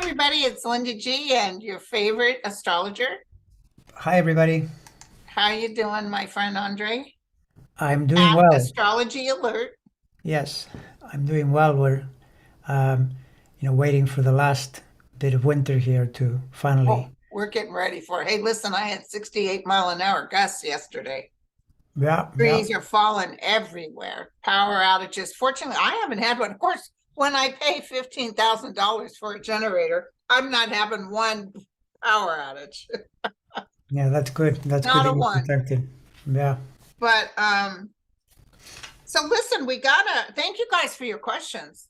everybody, it's Linda G and your favorite astrologer. Hi, everybody. How you doing, my friend Andre? I'm doing At well. Astrology Alert. Yes, I'm doing well. We're, um, waiting for the last bit of winter here to Oh, finally. we're getting ready for it. Hey, listen, I had 68-mile-an-hour gusts yesterday. Yeah, yeah. Trees are falling everywhere. Power outages. Fortunately, I haven't had one. Of course, when I pay $15,000 for a generator, I'm not having one power outage. Yeah, that's good. That's good Not that a you're one. protected. Yeah. But so listen, we gotta thank you guys for your questions.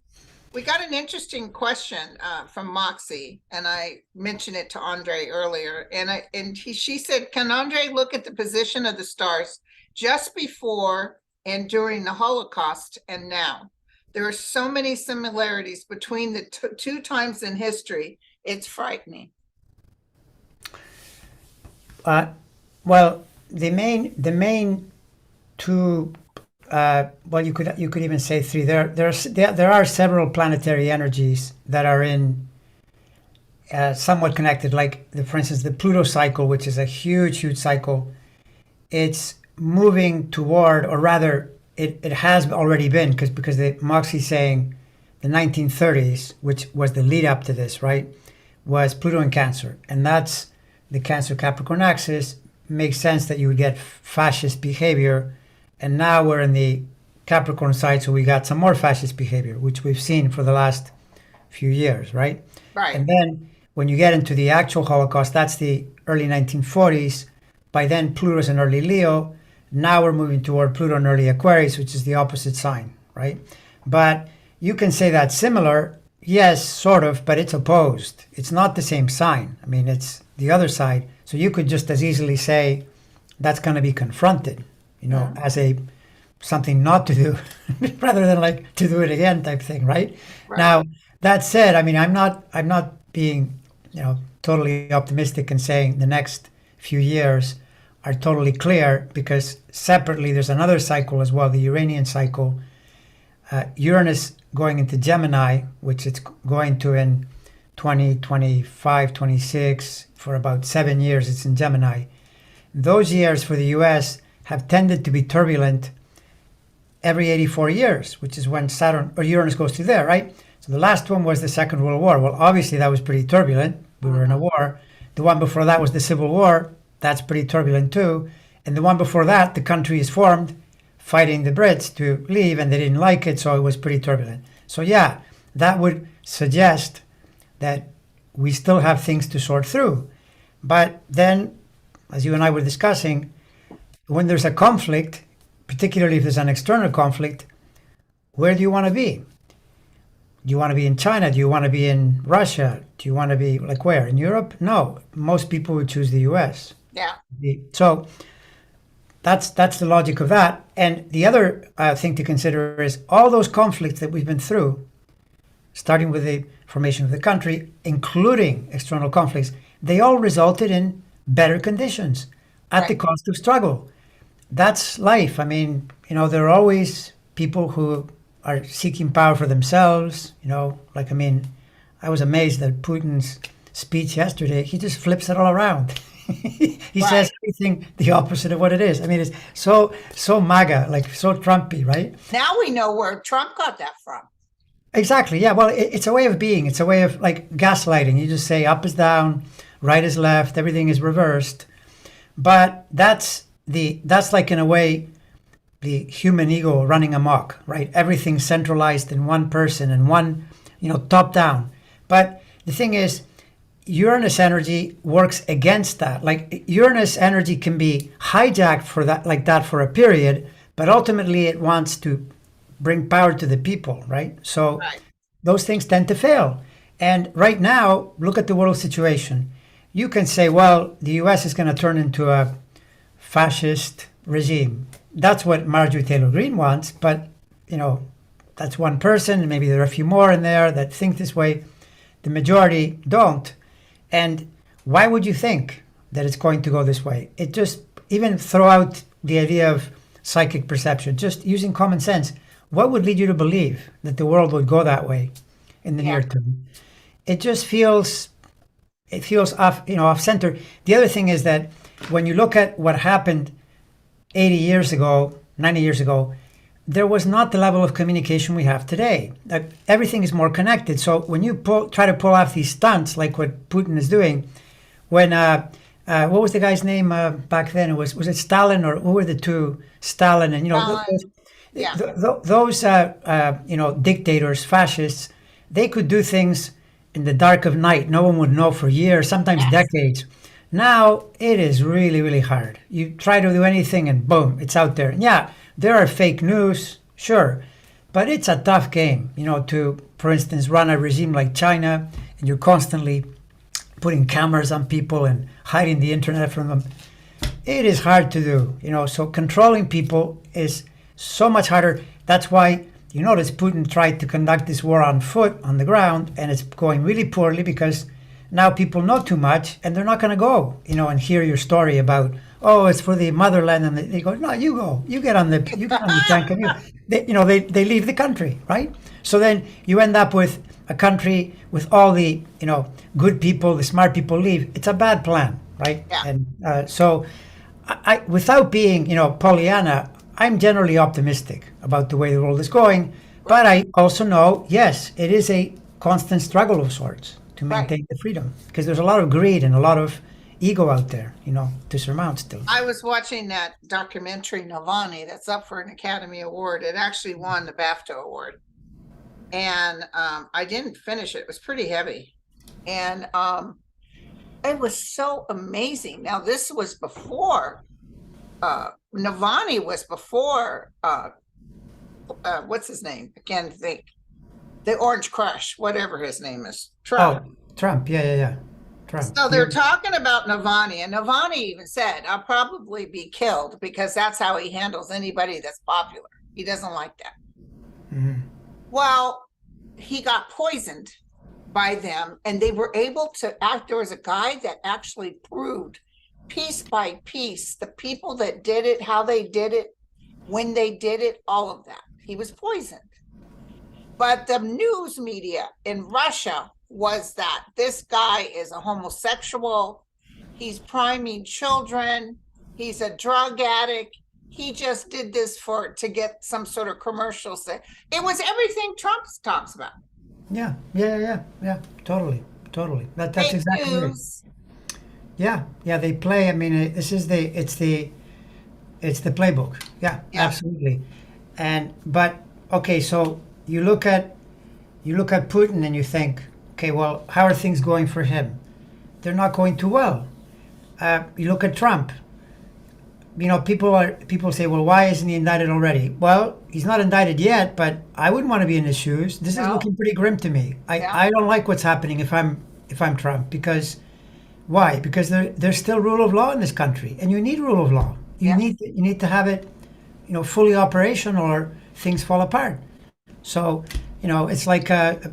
We got an interesting question from Moxie, and I mentioned it to Andre earlier. She said, "Can Andre look at the position of the stars just before and during the Holocaust and now? There are so many similarities between the two times in history. It's frightening." Uh, well, the main two. Well, you could even say three. There are several planetary energies that are in somewhat connected. Like for instance, the Pluto cycle, which is a huge cycle. It's moving toward, or rather, it has already been, because the Moxie saying the 1930s, which was the lead up to this, right, was Pluto in Cancer, and that's the Cancer Capricorn axis. Makes sense that you would get fascist behavior, and now we're in the Capricorn side, so we got some more fascist behavior, which we've seen for the last few years, right? Right. And then when you get into the actual Holocaust, that's the early 1940s. By then, Pluto's in early Leo. Now we're moving toward Pluto in early Aquarius, which is the opposite sign, right? But you can say that's similar. Yes, sort of, but it's opposed. It's not the same sign. I mean, it's the other side. So you could just as easily say that's going to be confronted, as a something not to do rather than like to do it again type thing, right? Right. Now, that said, I mean, I'm not being, totally optimistic and saying the next few years are totally clear, because separately there's another cycle as well, the Uranian cycle. Uranus going into Gemini, which it's going to in 2025, 26, for about 7 years, it's in Gemini. Those years for the US have tended to be turbulent every 84 years, which is when Saturn or Uranus goes through there, right? So the last one was the Second World War. Well, obviously that was pretty turbulent. We were in a war. The one before that was the Civil War. That's pretty turbulent too. And the one before that, the country is formed fighting the Brits to leave, and they didn't like it, so it was pretty turbulent. So yeah, that would suggest that we still have things to sort through. But then, as you and I were discussing, when there's a conflict, particularly if there's an external conflict, where do you want to be? Do you want to be in China? Do you want to be in Russia? Do you want to be like where? In Europe? No. Most people would choose the US. Yeah. So that's the logic of that. And the other thing to consider is all those conflicts that we've been through, starting with the formation of the country, including external conflicts, they all resulted in better conditions at the Right. cost of struggle. That's life. I mean, there are always people who are seeking power for themselves. Like, I mean, I was amazed that Putin's speech yesterday, he just flips it all around. He says Right. everything the opposite of what it is. I mean, it's so MAGA, like so Trumpy, right? Now we know where Trump got that from. Exactly. Yeah. Well, it's a way of being. It's a way of like gaslighting. You just say up is down, right is left, everything is reversed. But that's like in a way the human ego running amok, right? Everything centralized in one person and one, top down. But the thing is, Uranus energy works against that. Like Uranus energy can be hijacked for that, like that for a period, but ultimately it wants to bring power to the people, right? So Right. those things tend to fail. And right now, look at the world situation. You can say, well, the US is going to turn into a fascist regime. That's what Marjorie Taylor Greene wants, but that's one person, and maybe there are a few more in there that think this way. The majority don't. And why would you think that it's going to go this way? It just, even throw out the idea of psychic perception, just using common sense. What would lead you to believe that the world would go that way in the Yeah. near term? it just feels off, off center. The other thing is that when you look at what happened 80 years ago, 90 years ago, there was not the level of communication we have today. Everything is more connected. So when you try to pull off these stunts like what Putin is doing, when what was the guy's name back then? Was it Stalin, or who were the two? Stalin and those dictators, fascists. They could do things in the dark of night. No one would know for years, sometimes decades. Now it is really, really hard. You try to do anything and boom, it's out there. And yeah, there are fake news, sure, but it's a tough game, to, for instance, run a regime like China, and you're constantly putting cameras on people and hiding the internet from them. It is hard to do, so controlling people is so much harder. That's why you notice Putin tried to conduct this war on foot, on the ground, and it's going really poorly because now people know too much and they're not going to go, and hear your story about, oh, it's for the motherland. And they go, no, you go, you get on the tank, and they leave the country, right? So then you end up with a country with all the, good people, the smart people leave. It's a bad plan, right? Yeah. And so I without being, Pollyanna, I'm generally optimistic about the way the world is going, but I also know, yes, it is a constant struggle of sorts to maintain the freedom, because there's a lot of greed and a lot of ego out there, to surmount still. I was watching that documentary Navalny that's up for an Academy Award. It actually won the BAFTA award. And I didn't finish it. It was pretty heavy. And it was so amazing. Now, this was before, Navalny was before, what's his name? I can't think. The Orange Crush, whatever his name is. Trump. Oh, Trump. Yeah. Trump. So they're talking about Navalny, and Navalny even said, I'll probably be killed because that's how he handles anybody that's popular. He doesn't like that. Mm-hmm. Well, he got poisoned by them, and they were able to act. There was a guy that actually proved piece by piece the people that did it, how they did it, when they did it, all of that. He was poisoned. But the news media in Russia was that this guy is a homosexual, he's priming children, he's a drug addict, he just did this to get some sort of commercial say. It was everything Trump talks about. Yeah, totally. That's Fake exactly news. it. Yeah, they play. I mean, it's the playbook. Yeah, absolutely. But okay, so you look at Putin and you think, okay, well, how are things going for him? They're not going too well. You look at Trump. People say, well, why isn't he indicted already? Well, he's not indicted yet, but I wouldn't want to be in his shoes. This is looking pretty grim to me. I don't like what's happening if I'm Trump, because why? Because there's still rule of law in this country, and you need rule of law. You need to have it, fully operational, or things fall apart. So, it's like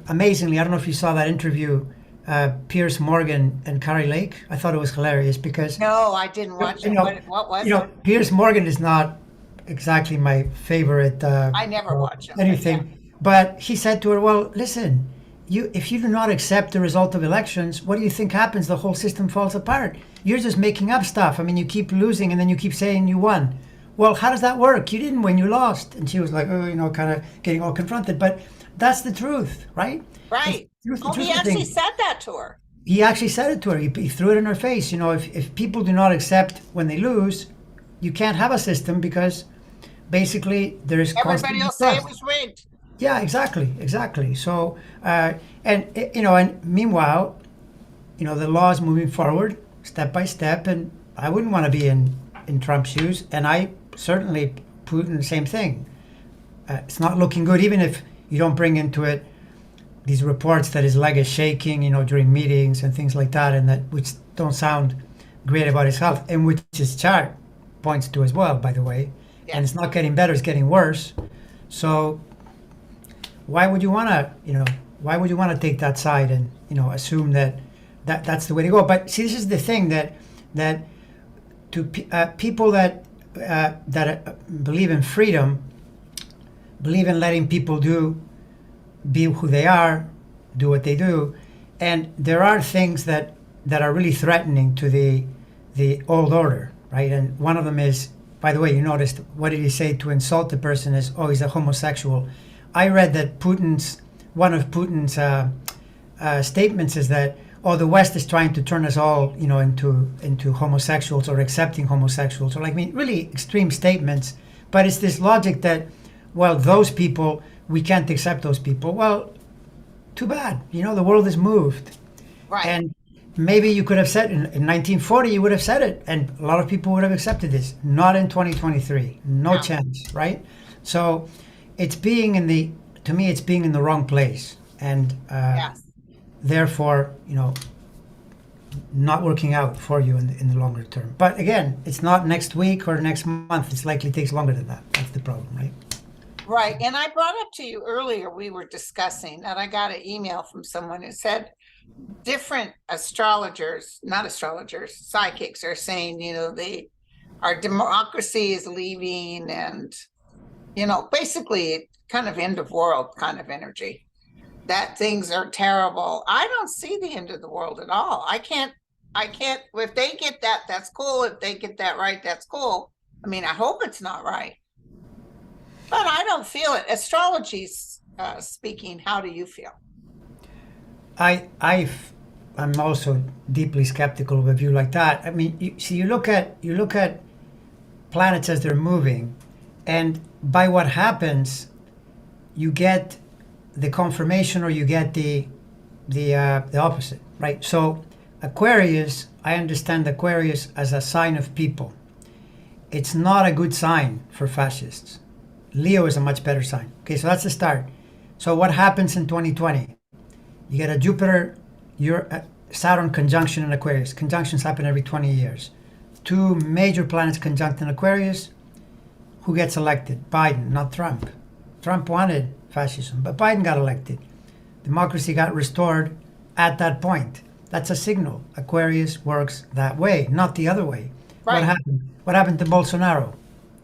amazingly. I don't know if you saw that interview. Piers Morgan and Carrie Lake. I thought it was hilarious because no, I didn't watch it. What was it? Piers Morgan is not exactly my favorite. I never watch him. Anything, but he said to her, "Well, listen, if you do not accept the result of elections, what do you think happens? The whole system falls apart. You're just making up stuff. I mean, you keep losing, and then you keep saying you won. Well, how does that work? You didn't win, you lost." And she was like, kind of getting all confronted. But that's the truth, right? Right. He actually said that to her. He actually said it to her. He threw it in her face. If people do not accept when they lose, you can't have a system, because basically there is everybody will say it was rigged. Yeah, exactly. So, and meanwhile, the law is moving forward step by step, and I wouldn't want to be in Trump's shoes, and I certainly Putin, the same thing. It's not looking good, even if you don't bring into it these reports that his leg is shaking, during meetings and things like that, and which don't sound great about his health, and which his chart points to as well, by the way. Yeah. And it's not getting better; it's getting worse. So, why would you want to, take that side and assume that's the way to go? But see, this is the thing that to people that believe in freedom, believe in letting people be who they are, do what they do, And there are things that are really threatening to the old order, right? And one of them is, by the way, you noticed, what did he say to insult the person is, oh, he's a homosexual. I read that one of Putin's statements is that, oh, the West is trying to turn us all, into homosexuals or accepting homosexuals, or really extreme statements. But it's this logic that, well, those people, we can't accept those people. Well, too bad. The world has moved. Right. And maybe you could have said in 1940, you would have said it, and a lot of people would have accepted this. Not in 2023. No chance, right? So it's being to me, it's being in the wrong place. And Yes. therefore, not working out for you in the longer term. But again, it's not next week or next month. It's likely takes longer than that. That's the problem, right? Right. And I brought up to you earlier, we were discussing, and I got an email from someone who said different astrologers, not astrologers, psychics are saying, our democracy is leaving and, basically kind of end of world kind of energy, that things are terrible. I don't see the end of the world at all. I can't, if they get that, that's cool. If they get that right, that's cool. I mean, I hope it's not right. But I don't feel it. Astrology's speaking. How do you feel? I'm also deeply skeptical of a view like that. I mean, you look at planets as they're moving, and by what happens, you get the confirmation or you get the opposite, right? So Aquarius, I understand Aquarius as a sign of people. It's not a good sign for fascists. Leo is a much better sign. Okay, so that's the start. So what happens in 2020? You get a Jupiter, Saturn conjunction in Aquarius. Conjunctions happen every 20 years. Two major planets conjunct in Aquarius. Who gets elected? Biden, not Trump. Trump wanted fascism, but Biden got elected. Democracy got restored at that point. That's a signal. Aquarius works that way, not the other way. Right. What happened? What happened to Bolsonaro?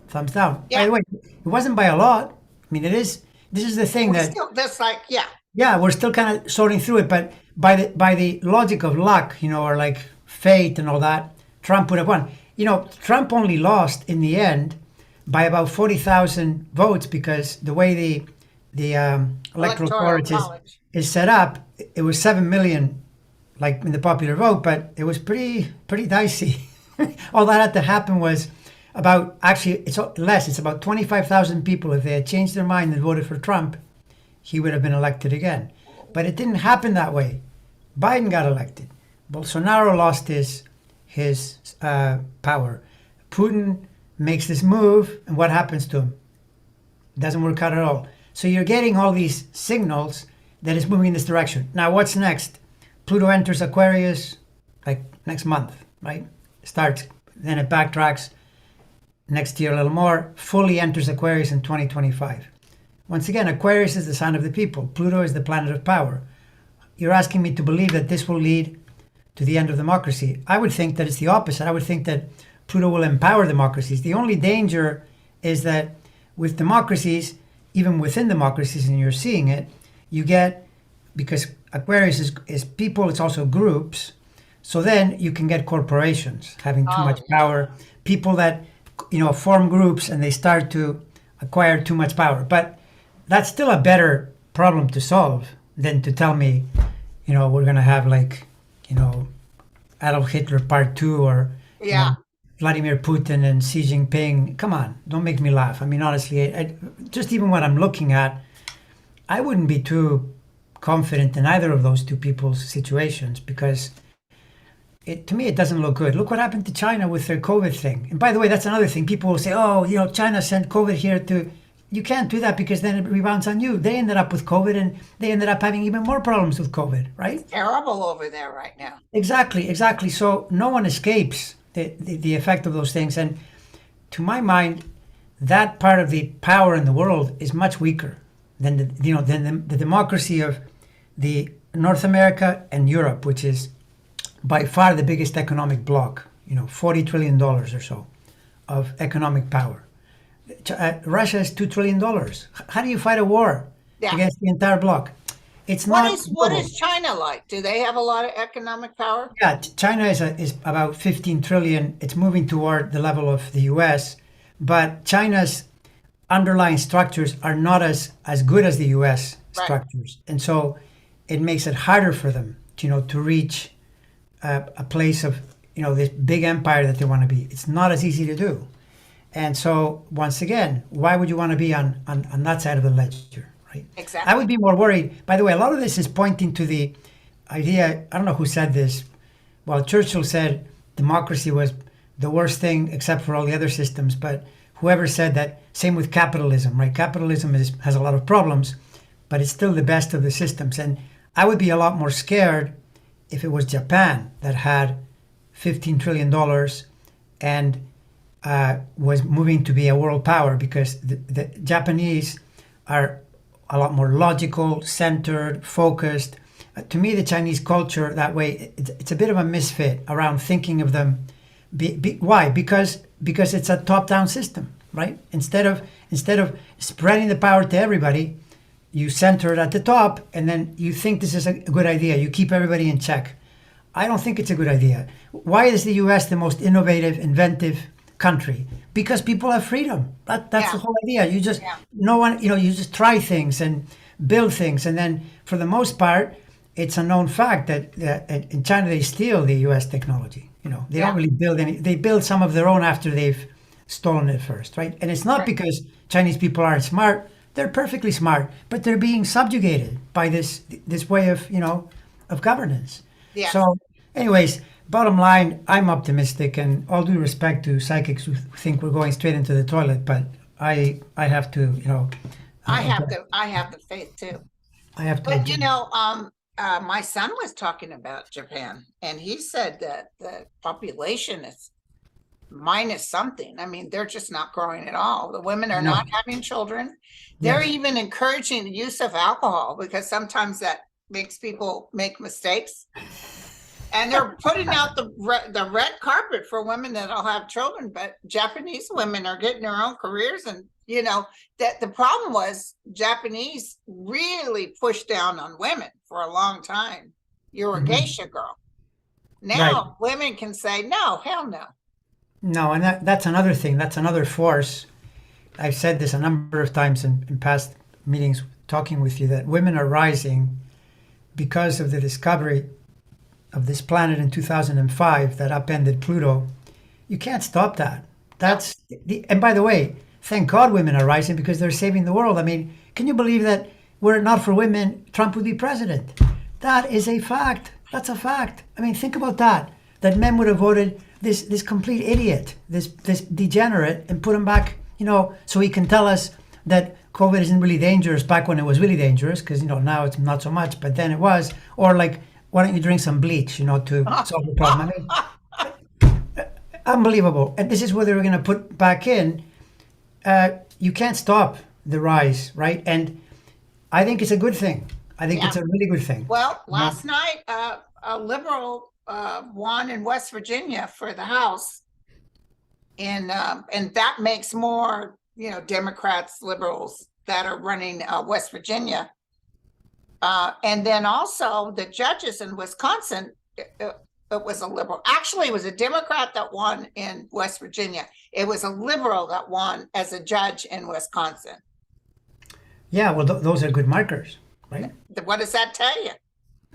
Thumbs down. Yeah. By the way, it wasn't by a lot. I mean, it is. This is the thing We're that. still, that's like, yeah. Yeah, we're still kind of sorting through it, but by the logic of luck, or like fate and all that, Trump would have won. Trump only lost in the end by about 40,000 votes because the way the electoral college is set up, it was 7 million, like in the popular vote, but it was pretty dicey. All that had to happen was it's less. It's about 25,000 people. If they had changed their mind and voted for Trump, he would have been elected again. But it didn't happen that way. Biden got elected. Bolsonaro lost his power. Putin makes this move, and what happens to him? It doesn't work out at all. So you're getting all these signals that it's moving in this direction. Now, what's next? Pluto enters Aquarius like next month, right? Starts, then it backtracks next year a little more, fully enters Aquarius in 2025. Once again, Aquarius is the sign of the people. Pluto is the planet of power. You're asking me to believe that this will lead to the end of democracy. I would think that it's the opposite. I would think that Pluto will empower democracies. The only danger is that with democracies, even within democracies, and you're seeing it, you get, because Aquarius is people, it's also groups. So then you can get corporations having too much power, people that, form groups and they start to acquire too much power. But that's still a better problem to solve than to tell me, we're going to have Adolf Hitler part 2 or Vladimir Putin and Xi Jinping. Come on, don't make me laugh. I mean, honestly, just even what I'm looking at, I wouldn't be too confident in either of those two people's situations because to me, it doesn't look good. Look what happened to China with their COVID thing. And by the way, that's another thing. People will say, China sent COVID here to... You can't do that because then it rebounds on you. They ended up with COVID and they ended up having even more problems with COVID, right? It's terrible over there right now. Exactly. So no one escapes the effect of those things. And to my mind, that part of the power in the world is much weaker than the democracy of the North America and Europe, which is by far the biggest economic bloc, $40 trillion or so of economic power. Russia is $2 trillion. How do you fight a war against the entire bloc? it's not What global. is China like? Do they have a lot of economic power? Yeah, China is about 15 trillion. It's moving toward the level of the US, but China's underlying structures are not as good as the US Right. structures. And so it makes it harder for them, to reach a place of, this big empire that they want to be. It's not as easy to do. And so once again, why would you want to be on that side of the ledger, right? Exactly. I would be more worried. By the way, a lot of this is pointing to the idea, I don't know who said this. Well, Churchill said democracy was the worst thing except for all the other systems, but whoever said that, same with capitalism, right? Capitalism has a lot of problems, but it's still the best of the systems. And I would be a lot more scared if it was Japan that had $15 trillion and was moving to be a world power, because the Japanese are a lot more logical, centered, focused. To me, the Chinese culture that way, it's a bit of a misfit around thinking of them. Why? Because it's a top-down system, right? Instead of spreading the power to everybody, you center it at the top, and then you think this is a good idea. You keep everybody in check. I don't think it's a good idea. Why is the U.S. the most innovative, inventive country? Because people have freedom. That's the whole idea. You just no one, you just try things and build things, and then for the most part, it's a known fact that in China they steal the U.S. technology. They don't really build any. They build some of their own after they've stolen it first, right? And it's not because Chinese people aren't smart. They're perfectly smart, but they're being subjugated by this way of of governance. Yeah. So, anyways, bottom line, I'm optimistic, and all due respect to psychics who think we're going straight into the toilet, but I have to, I have the faith too. I have to. But my son was talking about Japan, and he said that the population is minus something. I mean, they're just not growing at all. The women are not having children. They're even encouraging the use of alcohol because sometimes that makes people make mistakes. And they're putting out the red carpet for women that'll have children, but Japanese women are getting their own careers. And that the problem was Japanese really pushed down on women for a long time. You're a geisha girl. Now women can say, no, hell no. No, and that's another thing. That's another force. I've said this a number of times in past meetings talking with you, that women are rising because of the discovery of this planet in 2005 that upended Pluto. You can't stop that. And by the way, thank God women are rising, because they're saving the world. I mean, can you believe that were it not for women, Trump would be president? That is a fact. That's a fact. I mean, think about that. That men would have voted this complete idiot, this degenerate, and put him back, so he can tell us that COVID isn't really dangerous back when it was really dangerous, because, now it's not so much, but then it was. Or like, why don't you drink some bleach, to solve the problem? I mean, unbelievable. And this is what they were going to put back in. You can't stop the rise, right? And I think it's a good thing. I think it's a really good thing. Well, last night, a liberal won in West Virginia for the House. And that makes more, Democrats, liberals that are running West Virginia. And then also the judges in Wisconsin, it was a liberal. Actually, it was a Democrat that won in West Virginia. It was a liberal that won as a judge in Wisconsin. Yeah, well, those are good markers, right? What does that tell you?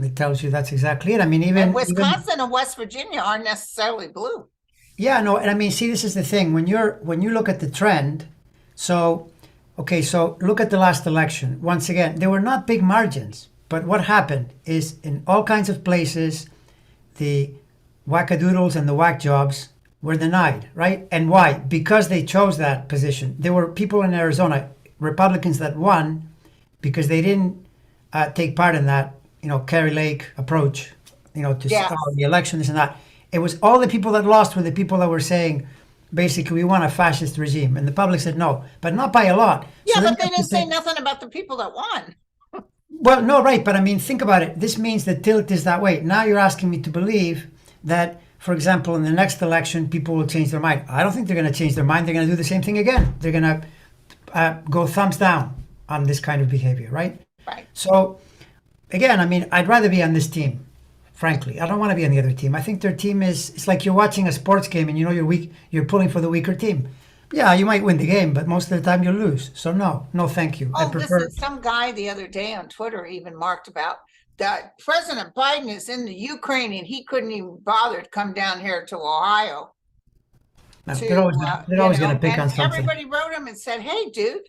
It tells you that's exactly it. I mean, even Wisconsin and West Virginia aren't necessarily blue. Yeah, no, and I mean, see, this is the thing. When you look at the trend, so look at the last election. Once again, there were not big margins, but what happened is in all kinds of places, the wackadoodles and the whack jobs were denied, right? And why? Because they chose that position. There were people in Arizona, Republicans, that won because they didn't take part in that, Kerry Lake approach, to start the election, this and that. It was all the people that lost were the people that were saying, basically, we want a fascist regime. And the public said no, but not by a lot. Yeah, but they didn't say nothing about the people that won. Well, no, right. But I mean, think about it. This means the tilt is that way. Now you're asking me to believe that, for example, in the next election, people will change their mind. I don't think they're going to change their mind. They're going to do the same thing again. They're going to go thumbs down on this kind of behavior, right? Right. So again, I mean, I'd rather be on this team. Frankly, I don't want to be on the other team. I think their team is, it's like you're watching a sports game and you know you're weak, you're pulling for the weaker team. Yeah, you might win the game, but most of the time you'll lose. So no, thank you. I Oh, prefer. listen, some guy the other day on Twitter even marked about that President Biden is in the Ukraine and he couldn't even bother to come down here to Ohio They're always, they're always going to pick and on something. everybody wrote him and said, hey, dude,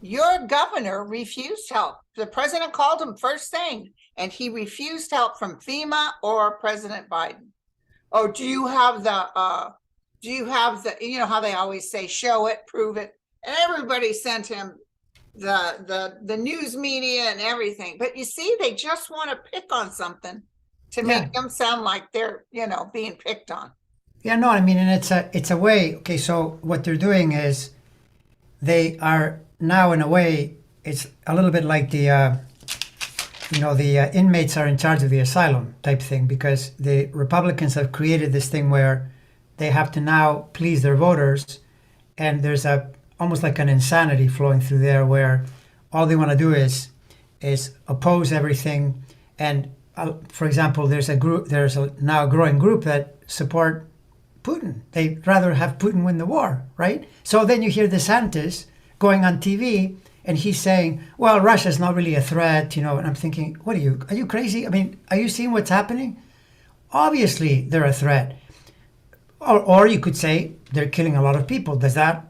your governor refused help. The president called him first thing, and he refused help from FEMA or President Biden. Oh, do you have the, you know how they always say, show it, prove it. And everybody sent him the news media and everything. But you see, they just want to pick on something to make them sound like they're, being picked on. Yeah, no, I mean, and it's a way. Okay, so what they're doing is they are now, in a way, it's a little bit like the inmates are in charge of the asylum type thing, because the Republicans have created this thing where they have to now please their voters, and there's almost like an insanity flowing through there where all they want to do is oppose everything. And for example, there's now a growing group that support Putin. They'd rather have Putin win the war, right? So then you hear DeSantis going on TV and he's saying, well, Russia's not really a threat, and I'm thinking, are you crazy? I mean, are you seeing what's happening? Obviously they're a threat. Or you could say they're killing a lot of people. Does that,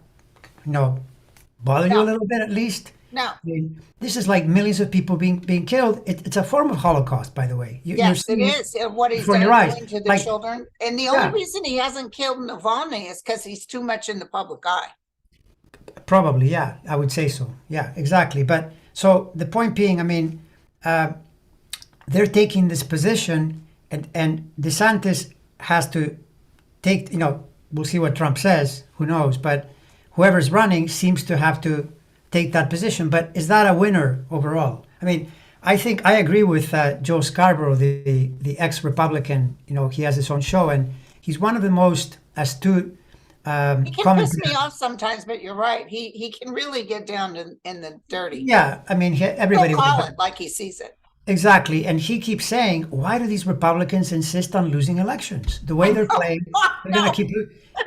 bother you a little bit at least? No. I mean, this is like millions of people being killed. It's a form of Holocaust, by the way. Yes, it is. What he's doing to the children. And the only reason he hasn't killed Navalny is because he's too much in the public eye. Probably, yeah, I would say so. Yeah, exactly. But so the point being, I mean, they're taking this position, and DeSantis has to take, we'll see what Trump says, who knows, but whoever's running seems to have to take that position. But is that a winner overall? I mean, I think I agree with Joe Scarborough, the ex-Republican. He has his own show, and he's one of the most astute. He can piss me off sometimes, but you're right. He can really get down in the dirty. Yeah, I mean, everybody will call it like he sees it. Exactly, and he keeps saying, "Why do these Republicans insist on losing elections? The way they're playing, they're going to keep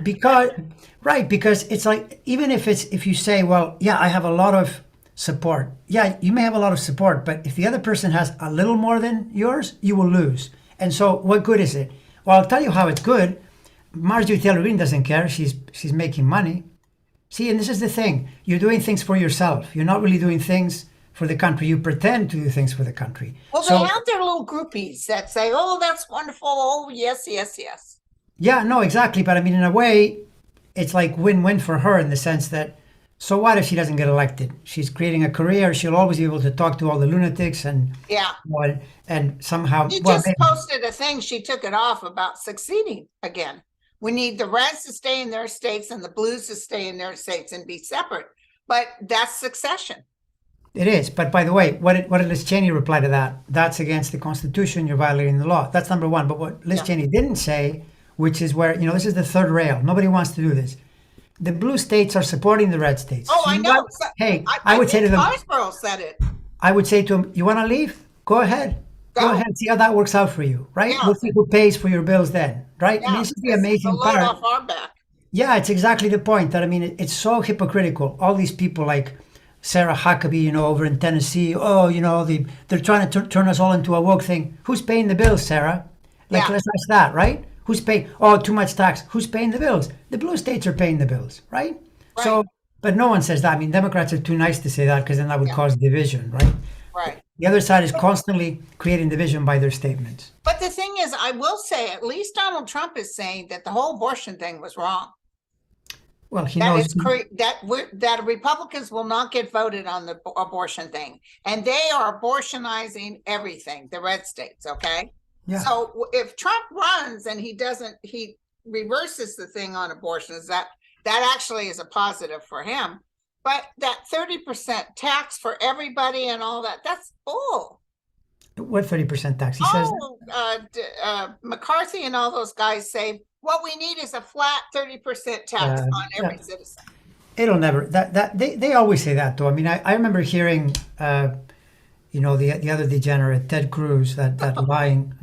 because it's like, even if you say, well, yeah, I have a lot of support. Yeah, you may have a lot of support, but if the other person has a little more than yours, you will lose. And so, what good is it? Well, I'll tell you how it's good. Marjorie Taylor Greene doesn't care. She's making money. See, and this is the thing. You're doing things for yourself. You're not really doing things for the country. You pretend to do things for the country. Well, they have their little groupies that say, oh, that's wonderful. Oh, yes, yes, yes. Yeah, no, exactly. But I mean, in a way, it's like win-win for her in the sense that, so what if she doesn't get elected? She's creating a career. She'll always be able to talk to all the lunatics and somehow. She just posted a thing. She took it off about succeeding again. We need the reds to stay in their states and the blues to stay in their states and be separate. But that's succession. It is. But by the way, what did Liz Cheney reply to that? That's against the Constitution. You're violating the law. That's number one. But what Liz Cheney didn't say, which is where, this is the third rail. Nobody wants to do this. The blue states are supporting the red states. Oh, so I know. Hey, I would say to them. Harrisburg said it. I would say to them, you want to leave? Go ahead. Go ahead. See how that works out for you, right? Yeah. We'll see who pays for your bills then, right? Yeah, I mean, this is the amazing part. Off our back. Yeah, it's exactly the point. That I mean, it's so hypocritical. All these people like Sarah Huckabee, over in Tennessee. Oh, they're trying to turn us all into a woke thing. Who's paying the bills, Sarah? Let's ask that, right? Who's paying? Oh, too much tax. Who's paying the bills? The blue states are paying the bills, right? So, but no one says that. I mean, Democrats are too nice to say that because then that would cause division, right? Right. The other side is constantly creating division by their statements. But the thing is, I will say, at least Donald Trump is saying that the whole abortion thing was wrong. Well, he knows that Republicans will not get voted on the abortion thing, and they are abortionizing everything. The red states, okay. Yeah. So if Trump runs and he reverses the thing on abortions, that actually is a positive for him. But that 30% tax for everybody and all that's bull. What 30% tax? He says McCarthy and all those guys say what we need is a flat 30% tax on every citizen. It'll never. They always say that though. I mean, I remember hearing the other degenerate, Ted Cruz, that lying,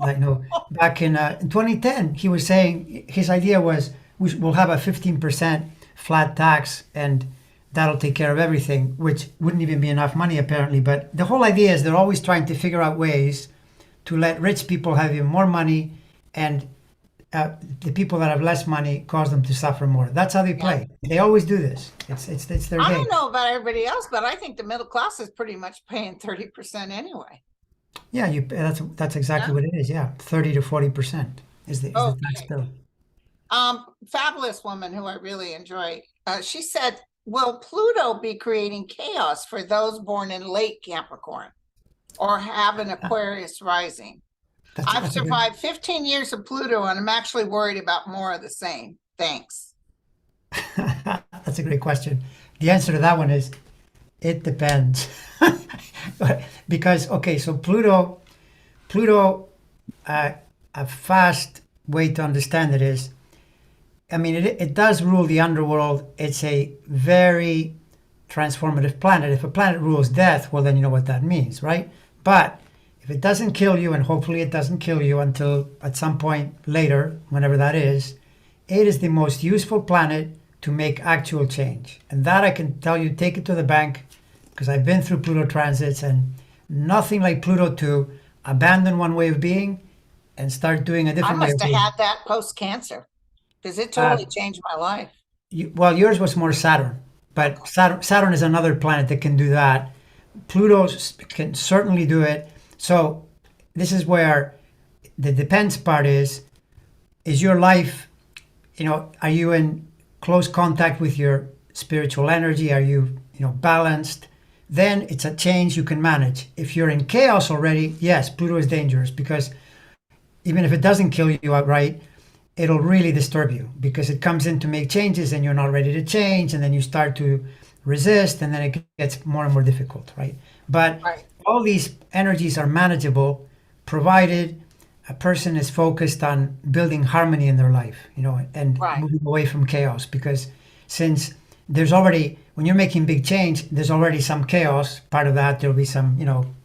back in 2010, he was saying his idea was we'll have a 15% flat tax and that'll take care of everything, which wouldn't even be enough money apparently. But the whole idea is they're always trying to figure out ways to let rich people have even more money, and the people that have less money cause them to suffer more. That's how they play. They always do this. It's their I game. don't know about everybody else, but I think the middle class is pretty much paying 30% anyway. Yeah, that's exactly what it is. Yeah, 30 to 40% is the tax Okay. bill. Fabulous woman who I really enjoy. She said, "Will Pluto be creating chaos for those born in late Capricorn or have an Aquarius rising? I've That's a good, survived 15 years of Pluto and I'm actually worried about more of the same. Thanks." that's a great question. The answer to that one is it depends. Because okay, so Pluto, a fast way to understand it is, I mean, it does rule the underworld. It's a very transformative planet. If a planet rules death, well, then you know what that means, right? But if it doesn't kill you, and hopefully it doesn't kill you until at some point later, whenever that is, it is the most useful planet to make actual change. And that I can tell you, take it to the bank, because I've been through Pluto transits, and nothing like Pluto to abandon one way of being and start doing a I different way of must have being. had that post-cancer because it totally changed my life. Well, yours was more Saturn, but Saturn is another planet that can do that. Pluto can certainly do it. So this is where the depends part is your life, are you in close contact with your spiritual energy? Are you, balanced? Then it's a change you can manage. If you're in chaos already, yes, Pluto is dangerous because even if it doesn't kill you outright, it'll really disturb you because it comes in to make changes and you're not ready to change, and then you start to resist, and then it gets more and more difficult, right? But Right. all these energies are manageable provided a person is focused on building harmony in their life, and Right. moving away from chaos. Because since there's already, when you're making big change, there's already some chaos. Part of that, there'll be some,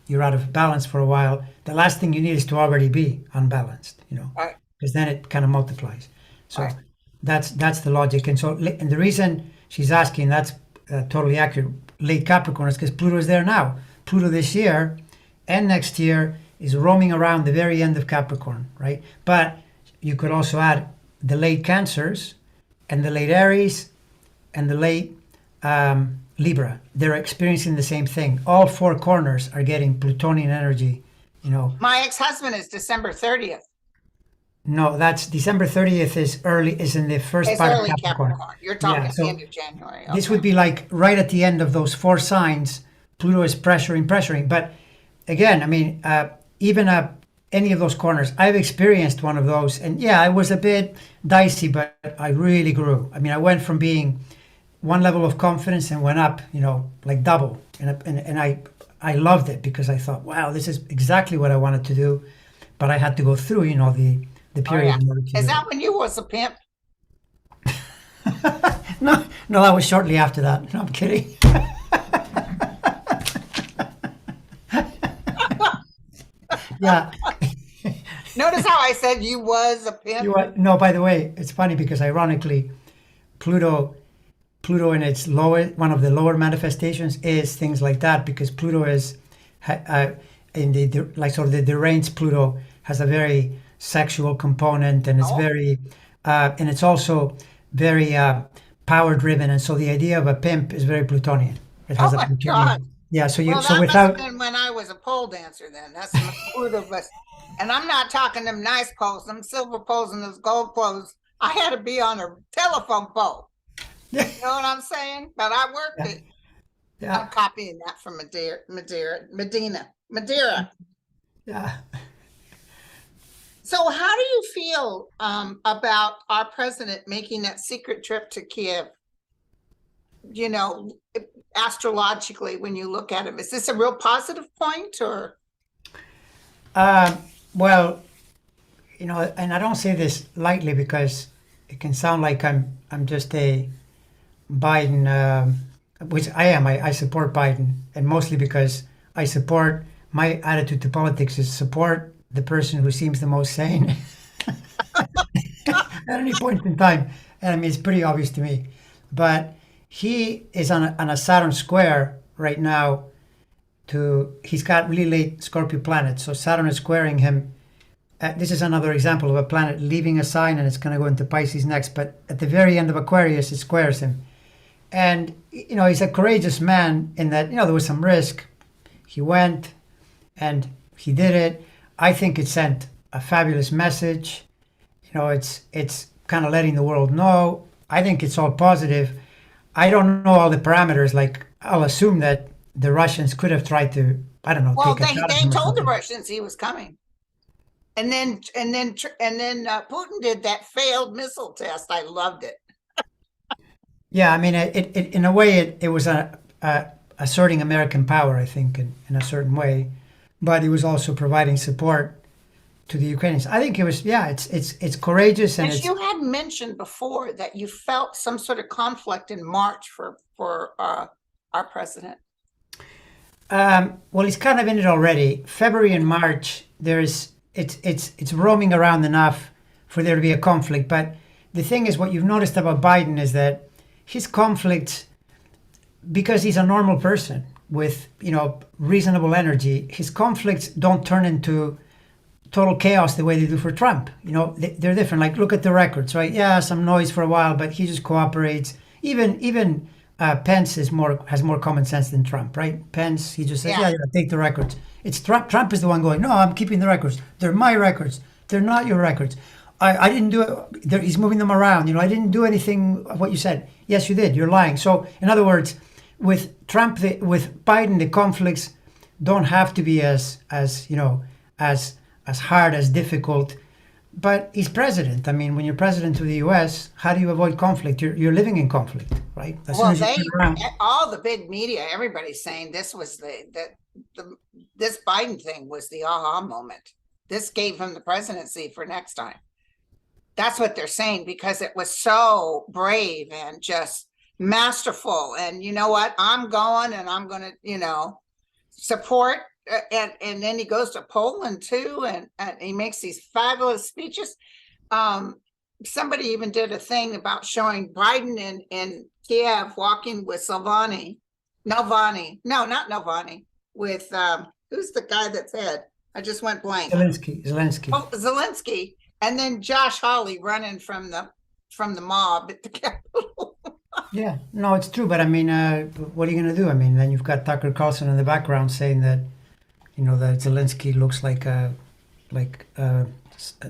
you're out of balance for a while. The last thing you need is to already be unbalanced, Right. because then it kind of multiplies. So Right. that's the logic. And so, and the reason she's asking, that's totally accurate. Late Capricorn is because Pluto is there now. Pluto this year and next year is roaming around the very end of Capricorn, right? But you could also add the late Cancers and the late Aries and the late Libra. They're experiencing the same thing. All four corners are getting Plutonian energy, My ex-husband is December 30th. No, that's December 30th is in the first It's part of early Capricorn. Capricorn. You're talking Yeah, at the so end of January. this Okay. would be like right at the end of those four signs. Pluto is pressuring. But again, I mean, even any of those corners, I've experienced one of those, and yeah, it was a bit dicey, but I really grew. I mean, I went from being one level of confidence and went up, like double, and I loved it because I thought, wow, this is exactly what I wanted to do, but I had to go through, the Oh, period yeah. in order to Is do that when you was a pimp? it. No, that was shortly after that. No, I'm kidding. Yeah. Notice how I said you was a pimp? No, by the way, it's funny because ironically, Pluto in its one of the lower manifestations is things like that, because Pluto is in like sort of the deranged Pluto has a very sexual component, and it's Oh. very and it's also very power driven, and so the idea of a pimp is very Plutonian. It has Oh a my Plutonian. God. Yeah, so Well, so that must have without been when I was a pole dancer then. That's my food of us. And I'm not talking them nice poles, them silver poles and those gold poles. I had to be on a telephone pole. You know what I'm saying? But I worked it. I'm yeah, copying that from Madeira. yeah. So how do you feel about our president making that secret trip to Kiev? Astrologically, when you look at him, is this a real positive point or? Well, and I don't say this lightly because it can sound like I'm just a Biden, which I am. I support Biden, and mostly because I support my attitude to politics is support the person who seems the most sane at any point in time. And I mean, it's pretty obvious to me. But he is on a Saturn square right now. He's got really late Scorpio planets, so Saturn is squaring him. This is another example of a planet leaving a sign, and it's going to go into Pisces next. But at the very end of Aquarius, it squares him. And he's a courageous man in that there was some risk. He went, and he did it. I think it sent a fabulous message. It's kind of letting the world know. I think it's all positive. I don't know all the parameters. Like, I'll assume that the Russians could have tried to, I don't know. Well, take a shot at they him or told the something. Russians he was coming. And then Putin did that failed missile test. I loved it. Yeah, I mean, it in a way, it was asserting American power, I think, in a certain way, but it was also providing support to the Ukrainians. I think it was, yeah, it's courageous, and As you had mentioned before that you felt some sort of conflict in March for our president. Well, he's kind of in it already. February and March, it's roaming around enough for there to be a conflict. But the thing is, what you've noticed about Biden is that his conflicts, because he's a normal person with reasonable energy, his conflicts don't turn into total chaos the way they do for Trump. They're different. Like, look at the records, right? Yeah, some noise for a while, but he just cooperates. Even Pence has more common sense than Trump, right? Pence, he just says, yeah, take the records. It's Trump. Trump is the one going, no, I'm keeping the records. They're my records. They're not your records. I didn't do it. He's moving them around. I didn't do anything of what you said. Yes, you did. You're lying. So, in other words, with with Biden, the conflicts don't have to be as hard, as difficult. But he's president. I mean, when you're president of the U.S., how do you avoid conflict? You're living in conflict, right? As soon as you turn around. All the big media, everybody's saying this was this Biden thing was the aha moment. This gave him the presidency for next time. That's what they're saying, because it was so brave and just masterful. And you know what? I'm going, and I'm going to, support. And then he goes to Poland too, and he makes these fabulous speeches. Somebody even did a thing about showing Biden in Kiev walking with Navalny. No, not Navalny. With who's the guy that's head? I just went blank. Zelensky. Oh, Zelensky, and then Josh Hawley running from the mob at the Capitol. Yeah, no, it's true. But I mean, what are you going to do? I mean, then you've got Tucker Carlson in the background saying that that Zelensky looks like a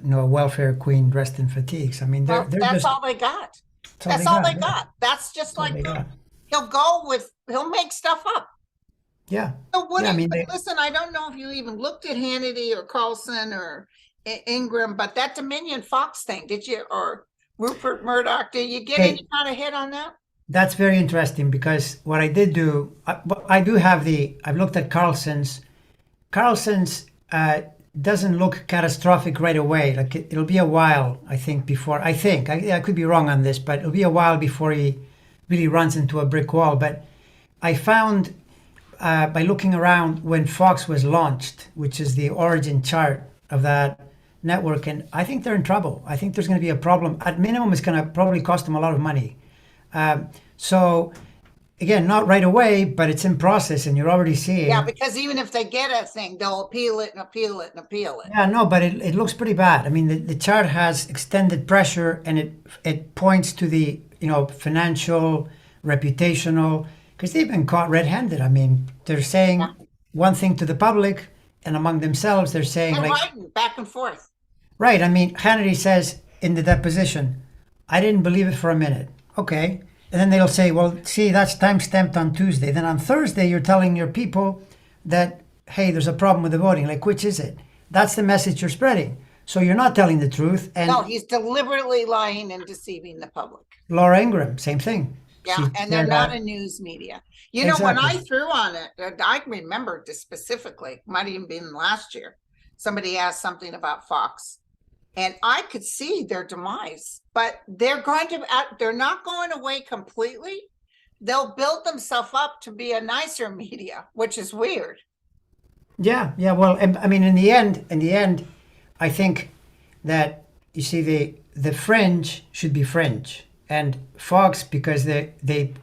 welfare queen dressed in fatigues. I mean, they're that's just, all they got. That's all they got. That's just like he'll make stuff up. Yeah. So listen, I don't know if you even looked at Hannity or Carlson or Ingram, but that Dominion Fox thing, did you, or Rupert Murdoch, did you get any kind of hit on that? That's very interesting, because what I did do, I've looked at Carlson's doesn't look catastrophic right away. Like, it'll be a while, I think, before, I could be wrong on this, but it'll be a while before he really runs into a brick wall. But I found, by looking around when Fox was launched, which is the origin chart of that network, and I think they're in trouble. I think there's going to be a problem. At minimum, it's going to probably cost them a lot of money. So, again, not right away, but it's in process, and you're already seeing. Yeah, because even if they get a thing, they'll appeal it and appeal it and appeal it. Yeah, no, but it looks pretty bad. I mean, the chart has extended pressure, and it points to the financial, reputational, because they've been caught red-handed. I mean, they're saying one thing to the public, and among themselves, they're saying back and forth. Right. I mean, Hannity says in the deposition, I didn't believe it for a minute. Okay. And then they'll say, well, see, that's time-stamped on Tuesday. Then on Thursday, you're telling your people that, hey, there's a problem with the voting. Like, which is it? That's the message you're spreading. So you're not telling the truth. And no, he's deliberately lying and deceiving the public. Laura Ingraham, same thing. Yeah, and they're not a news media. When I threw on it, I remember this specifically, might even been last year, somebody asked something about Fox. And I could see their demise, but they're not going away completely. They'll build themselves up to be a nicer media, which is weird. Yeah. Well, and, I mean, in the end, I think that you see the fringe should be fringe, and Fox, because they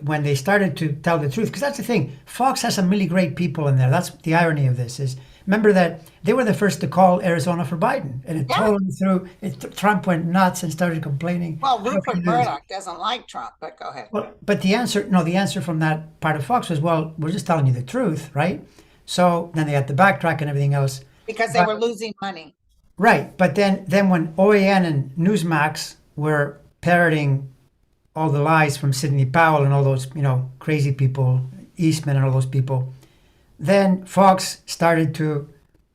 when they started to tell the truth, because that's the thing, Fox has some really great people in there. That's the irony of this is. Remember that they were the first to call Arizona for Biden, and it Yeah. totally threw. Trump went nuts and started complaining. Well, How can Rupert you do this? Murdoch doesn't like Trump, but go ahead. Well, but the answer, no, the answer from that part of Fox was, well, we're just telling you the truth, right? So then they had to backtrack and everything else. Because they But, were losing money. right, but then when OAN and Newsmax were parroting all the lies from Sidney Powell and all those, crazy people, Eastman and all those people, then Fox started to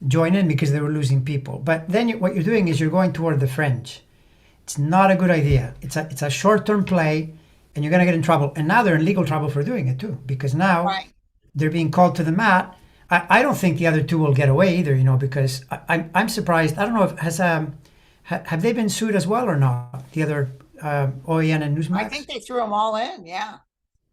join in because they were losing people. But then what you're doing is you're going toward the fringe. It's not a good idea. It's a short-term play, and you're going to get in trouble. And now they're in legal trouble for doing it too, because now Right. they're being called to the mat. I don't think the other two will get away either, because I'm surprised. I don't know if have they been sued as well or not? The other OEN and Newsmax. I think they threw them all in. Yeah.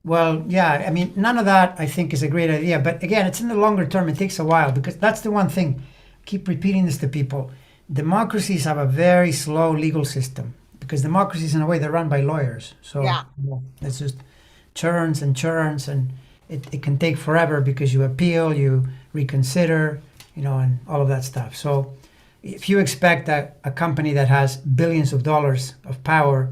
Well, yeah. I mean, none of that I think is a great idea. But again, it's in the longer term. It takes a while because that's the one thing. I keep repeating this to people. Democracies have a very slow legal system because democracies, in a way, they're run by lawyers. So Yeah. it's just churns and churns, and it can take forever because you appeal, you reconsider, and all of that stuff. So if you expect a company that has billions of dollars of power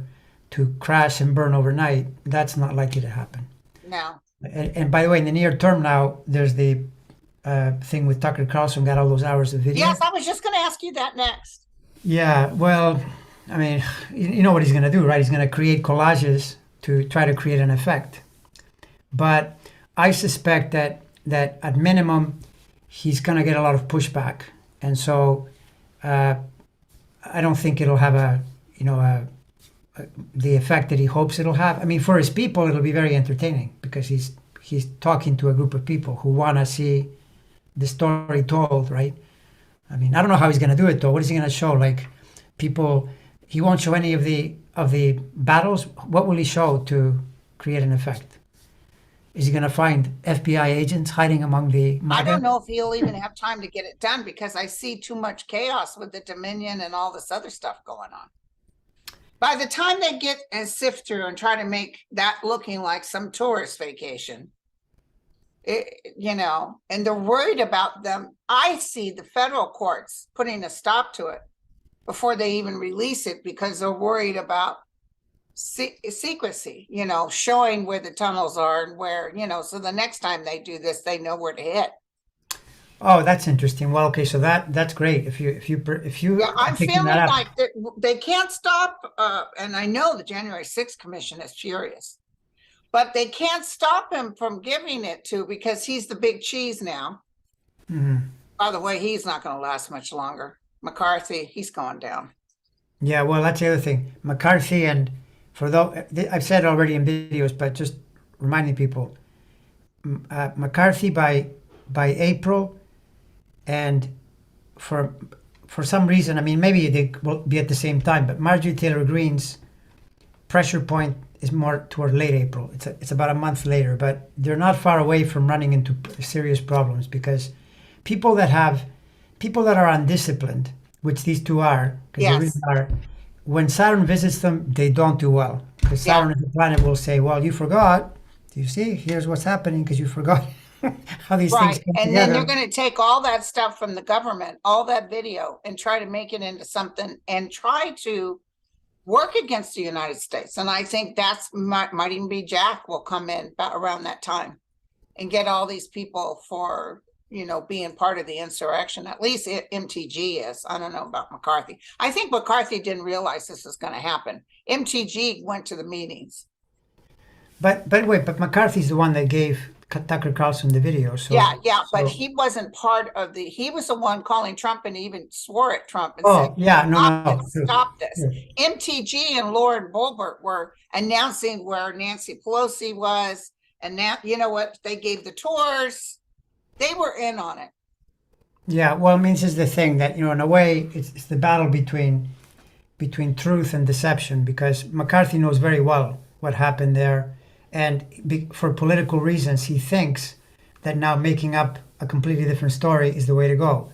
to crash and burn overnight, that's not likely to happen. No. And by the way, in the near term now, there's the thing with Tucker Carlson, got all those hours of video. Yes, I was just going to ask you that next. Yeah, well, I mean, you know what he's going to do, right? He's going to create collages to try to create an effect. But I suspect that at minimum, he's going to get a lot of pushback. And so I don't think it'll have the effect that he hopes it'll have. I mean, for his people, it'll be very entertaining because he's talking to a group of people who want to see the story told, right? I mean, I don't know how he's going to do it though. What is he going to show? Like people, he won't show any of the battles. What will he show to create an effect? Is he going to find FBI agents hiding among the MAGA? I don't know if he'll even have time to get it done because I see too much chaos with the Dominion and all this other stuff going on. By the time they get and sift through and try to make that looking like some tourist vacation, and they're worried about them. I see the federal courts putting a stop to it before they even release it because they're worried about secrecy, showing where the tunnels are and where, so the next time they do this, they know where to hit. Oh, that's interesting. Well, okay, so that's great. If you Yeah, I'm picking feeling that up. like they can't stop, and I know the January 6th commission is furious, but they can't stop him from giving it to because he's the big cheese now. Mhm. By the way, he's not going to last much longer. McCarthy, he's going down. Yeah, well, that's the other thing. McCarthy, and for though I've said it already in videos, but just reminding people, McCarthy by April, and for some reason, I mean, maybe they will be at the same time, but Marjorie Taylor Greene's pressure point is more toward late April. It's about a month later, but they're not far away from running into serious problems because people that are undisciplined, which these two are, because they really are, when Saturn visits them, they don't do well. Because Saturn as a planet will say, well, you forgot. Do you see? Here's what's happening because you forgot how these things come And together. then they're going to take all that stuff from the government, all that video, and try to make it into something and try to work against the United States. And I think might even be Jack will come in about around that time and get all these people for, being part of the insurrection. At least MTG is. I don't know about McCarthy. I think McCarthy didn't realize this was going to happen. MTG went to the meetings. But wait, but McCarthy's the one that gave Tucker Carlson the video. So but he wasn't part of he was the one calling Trump and even swore at Trump and said, stop this. Yeah. MTG and Lauren Boebert were announcing where Nancy Pelosi was. And now, you know what? They gave the tours. They were in on it. Yeah, well, I mean, this is the thing that, in a way, it's the battle between truth and deception because McCarthy knows very well what happened there. And for political reasons, he thinks that now making up a completely different story is the way to go.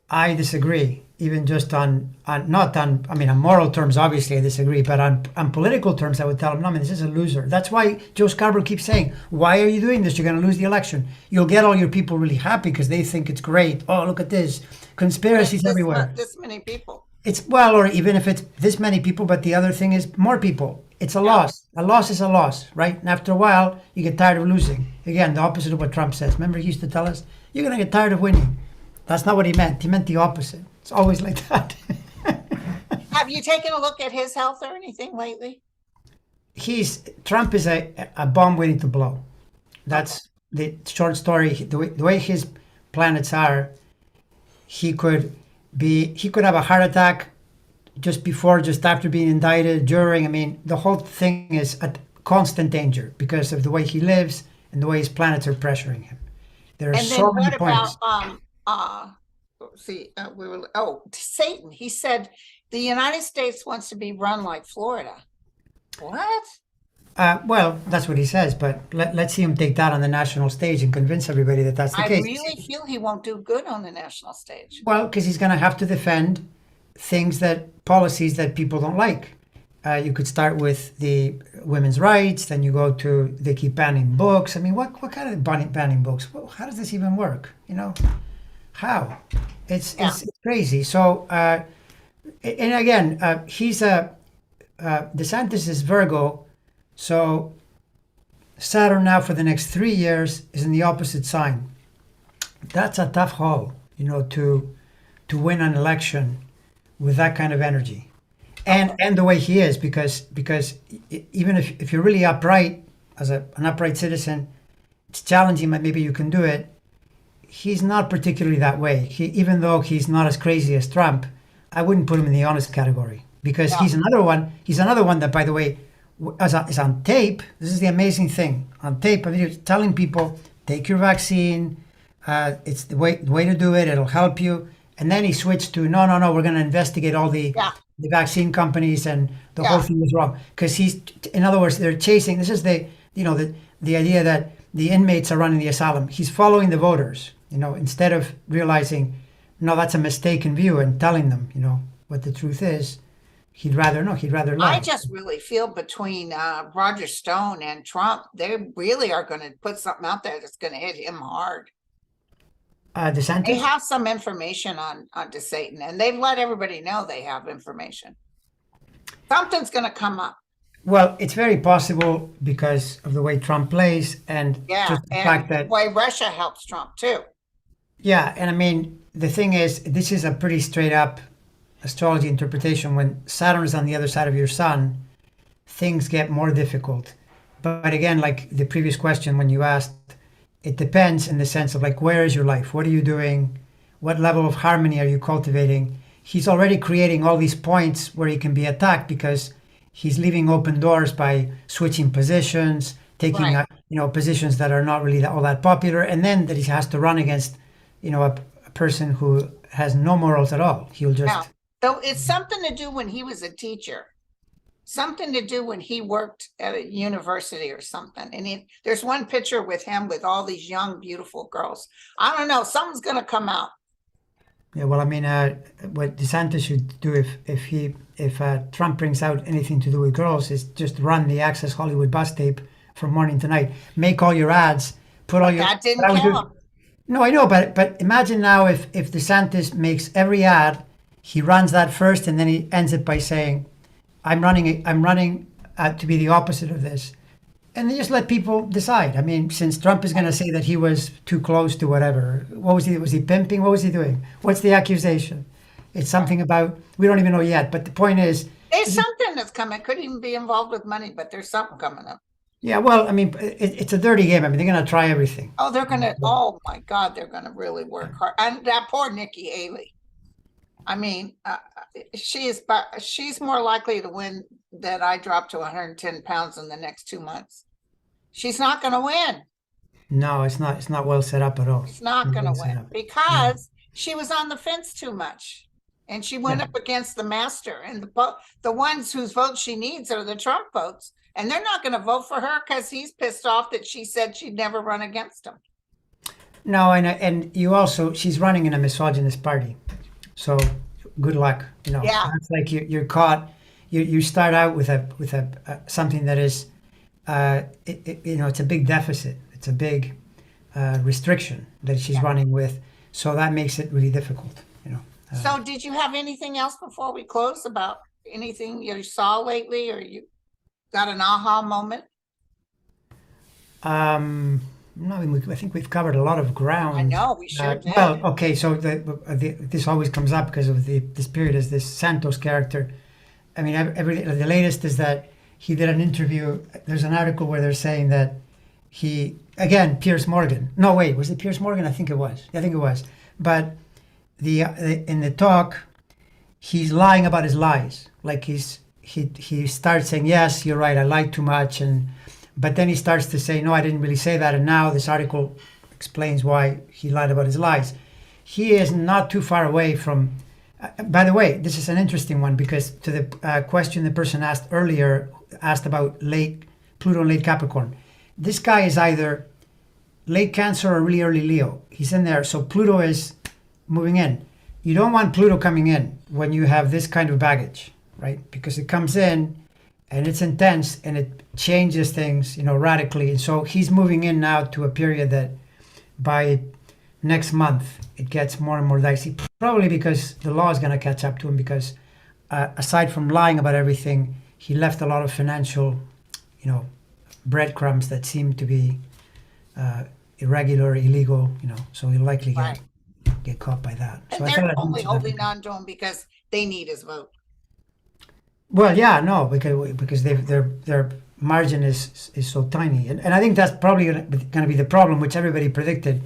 I disagree, even just not on, I mean, on moral terms, obviously I disagree, but on political terms, I would tell him, no, man, this is a loser. That's why Joe Scarborough keeps saying, why are you doing this? You're going to lose the election. You'll get all your people really happy because they think it's great. Oh, look at this. Conspiracies everywhere. This many people. It's, well, or even if it's this many people, but the other thing is more people. It's a loss. A loss is a loss, right? And after a while, you get tired of losing. Again, the opposite of what Trump says. Remember, he used to tell us, you're going to get tired of winning. That's not what he meant. He meant the opposite. It's always like that. Have you taken a look at his health or anything lately? Trump is a bomb waiting to blow. That's the short story. The way his planets are, he could have a heart attack just before, just after being indicted, during. I mean, the whole thing is at constant danger because of the way he lives and the way his planets are pressuring him. There are so many points. Satan. He said the United States wants to be run like Florida. What? Well, that's what he says, but let's see him take that on the national stage and convince everybody that that's the case. I really feel he won't do good on the national stage. Well, because he's going to have to defend policies that people don't like. You could start with the women's rights, then you go to, they keep banning books. I mean, what kind of banning books? Well, how does this even work? You know, how? It's crazy. So, and again, DeSantis is Virgo, so Saturn now for the next 3 years is in the opposite sign. That's a tough haul, you know, to win an election with that kind of energy. And the way he is, because even if you're really upright, as an upright citizen, it's challenging, but maybe you can do it. He's not particularly that way. Even though he's not as crazy as Trump, I wouldn't put him in the honest category because he's another one. He's another one that, by the way, is on tape. This is the amazing thing. On tape, I mean, he's telling people, take your vaccine. It's the way to do it. It'll help you. And then he switched to, no, we're going to investigate all the vaccine companies, and the whole thing was wrong. Because in other words, they're chasing, this is the idea that the inmates are running the asylum. He's following the voters, you know, instead of realizing, no, that's a mistaken view and telling them, you know, what the truth is. He'd rather lie. I just really feel between Roger Stone and Trump, they really are going to put something out there that's going to hit him hard. DeSantis? They have some information on DeSatan, and they've let everybody know they have information. Something's going to come up. Well, it's very possible because of the way Trump plays, and just the fact that the way Russia helps Trump too. Yeah, and I mean, the thing is, this is a pretty straight up astrology interpretation. When Saturn is on the other side of your sun, things get more difficult. But again, like the previous question when you asked, it depends in the sense of like, where is your life? What are you doing? What level of harmony are you cultivating? He's already creating all these points where he can be attacked because he's leaving open doors by switching positions, taking positions that are not really all that popular, and then that he has to run against, you know, a person who has no morals at all. He'll just. So it's something to do when he was a teacher. Something to do when he worked at a university or something. And there's one picture with him with all these young, beautiful girls. I don't know. Something's going to come out. Yeah, well, I mean, what DeSantis should do if Trump brings out anything to do with girls is just run the Access Hollywood bus tape from morning to night. Make all your ads. Put all your. That didn't count. No, I know, but imagine now if DeSantis makes every ad, he runs that first, and then he ends it by saying, I'm running to be the opposite of this. And then just let people decide. I mean, since Trump is going to say that he was too close to whatever, was he pimping? What was he doing? What's the accusation? It's something about, we don't even know yet. But the point is, there's something that's coming. Could even be involved with money, but there's something coming up. Yeah, well, I mean, it's a dirty game. I mean, they're going to try everything. Oh, oh my God, they're going to really work hard. And that poor Nikki Haley. I mean, she's more likely to win that I drop to 110 pounds in the next 2 months. She's not going to win. No, it's not. It's not well set up at all. It's not going to win because she was on the fence too much, and she went up against the master. And the ones whose votes she needs are the Trump votes, and they're not going to vote for her because he's pissed off that she said she'd never run against him. No, and you also, she's running in a misogynist party, so good luck. Yeah. That's like you're caught. You start out with a something that is, it's a big deficit. It's a big restriction that she's running with, so that makes it really difficult. So did you have anything else before we close about anything you saw lately, or you got an aha moment? No, I think we've covered a lot of ground. I know, we sure did. Well, okay, so this always comes up because of this period is this Santos character. I mean, the latest is that he did an interview. There's an article where they're saying that again, Piers Morgan. No, wait, was it Piers Morgan? I think it was. But in the talk, he's lying about his lies. Like he starts saying, yes, you're right, I lied too much, but then he starts to say, no, I didn't really say that. And now this article explains why he lied about his lies. He is not too far away from, by the way, this is an interesting one because to the question the person asked earlier, asked about late Pluto and late Capricorn. This guy is either late Cancer or really early Leo. He's in there. So Pluto is moving in. You don't want Pluto coming in when you have this kind of baggage, right? Because it comes in and it's intense and it changes things, radically. And so he's moving in now to a period that by next month, it gets more and more dicey, probably because the law is going to catch up to him because aside from lying about everything, he left a lot of financial, breadcrumbs that seem to be irregular, illegal, so he'll likely get caught by that. And So they're only holding on to him because they need his vote. Well, yeah, no, because their margin is so tiny, and I think that's probably going to be the problem, which everybody predicted.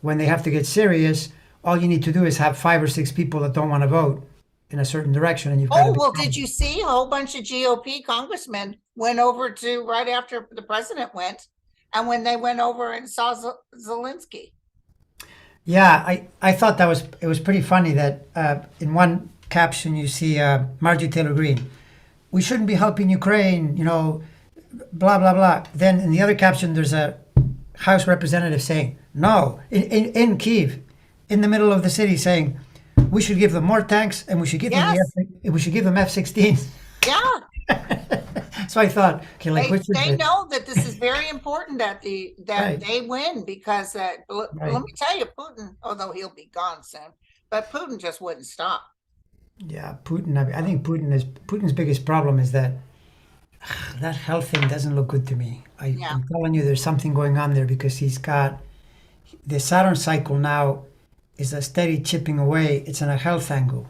When they have to get serious, all you need to do is have 5 or 6 people that don't want to vote in a certain direction, and you've got. Oh, well, did you see a whole bunch of GOP congressmen went over to right after the president went, and when they went over and saw Zelensky? Yeah, I thought it was pretty funny that in one caption you see Marjorie Taylor Greene, we shouldn't be helping Ukraine, blah blah blah. Then in the other caption there's a House representative saying no in Kyiv, in the middle of the city, saying we should give them more tanks and we should give them F-16s. Yeah. So I thought, okay, like they know that this is very important that they win because let me tell you, Putin, although he'll be gone soon, but Putin just wouldn't stop. Yeah, Putin. I think Putin's biggest problem is that that health thing doesn't look good to me. I'm telling you, there's something going on there because he's got the Saturn cycle now is a steady chipping away. It's on a health angle.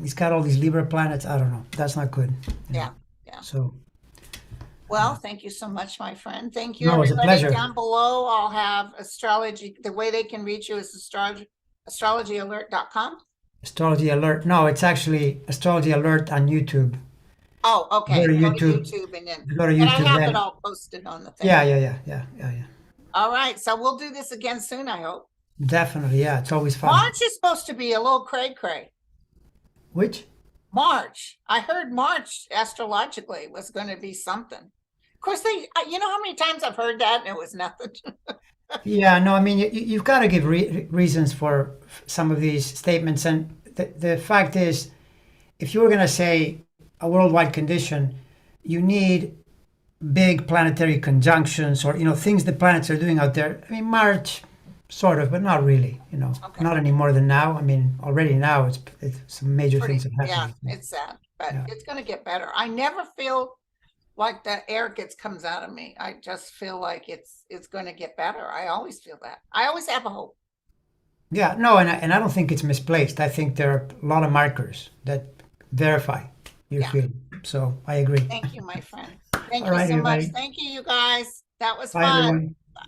He's got all these Libra planets. I don't know. That's not good. Yeah. So. Well, thank you so much, my friend. Thank you. No, it was a pleasure. Down below, I'll have astrology. The way they can reach you is astrologyalert.com. Astrology Alert. No, it's actually Astrology Alert on YouTube. Oh, okay. Go to YouTube and then. Go to YouTube. I have it all posted on the thing. Yeah. All right. So we'll do this again soon, I hope. Definitely. Yeah. It's always fun. March is supposed to be a little cray-cray. Which? March. I heard March astrologically was going to be something. Of course, you know how many times I've heard that and it was nothing. Yeah, no, I mean, you've got to give reasons for some of these statements. And the fact is, if you were going to say a worldwide condition, you need big planetary conjunctions or, things the planets are doing out there. I mean, March, sort of, but not really, not any more than now. I mean, already now it's some major things have happened. Yeah, it's sad, but it's going to get better. I never feel like the air comes out of me. I just feel like it's going to get better. I always feel that. I always have a hope. Yeah, no, and I don't think it's misplaced. I think there are a lot of markers that verify your feeling. So I agree. Thank you, my friend. Thank you so much. Thank you, you guys. That was fun. Bye, everyone.